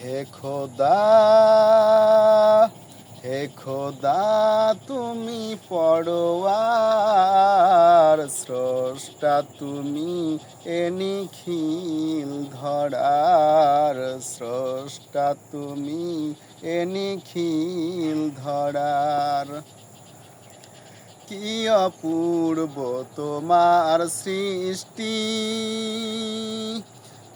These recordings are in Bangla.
হে খোদা, হে খোদা, তুমি পরোয়ার, স্রষ্টা তুমি এ নিখিল ধরার, স্রষ্টা তুমি এ নিখিল ধরার। কি অপূর্ব তোমার সৃষ্টি,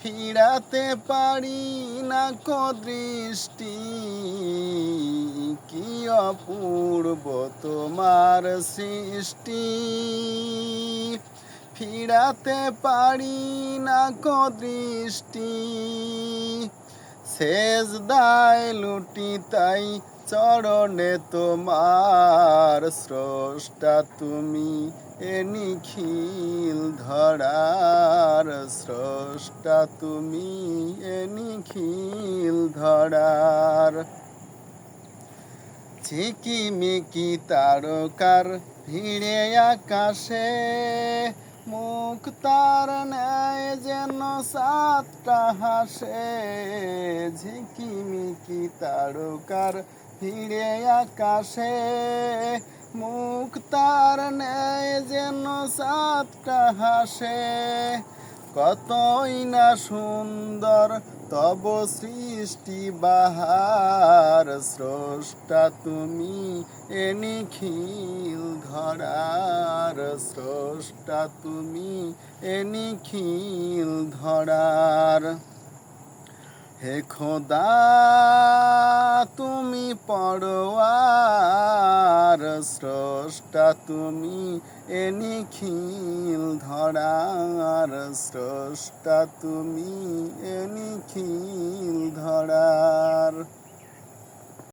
ফিরাতে পারি না কো দৃষ্টি। কি অপূর্ব তোমার সৃষ্টি, ফিরাতে পারি না কো দৃষ্টি। সেজদায় লুটি তাই চরণে তোমার, স্রষ্টা তুমি এ নিখিল ধরার, স্রষ্টা তুমি এ নিখিল ধরার। ঝিকিমিকি তারকার ভিড়ে আকাশে, মুক্তার ন্যায় যেন সাতটা হাসে। ঝিকিমিকি তারকার ভিড়ে আকাশে, মুক্তার ন্যায় যেন সাতটা হাসে। কতই না সুন্দর তব সৃষ্টি বাহার, স্রষ্টা তুমি এ নিখিল ধরার, স্রষ্টা তুমি এ নিখিল ধরার। হে খোদা, তুমি পরোয়ার, স্রষ্টা তুমি এ নিখিল ধরার, স্রষ্টা তুমি এ নিখিল ধরার।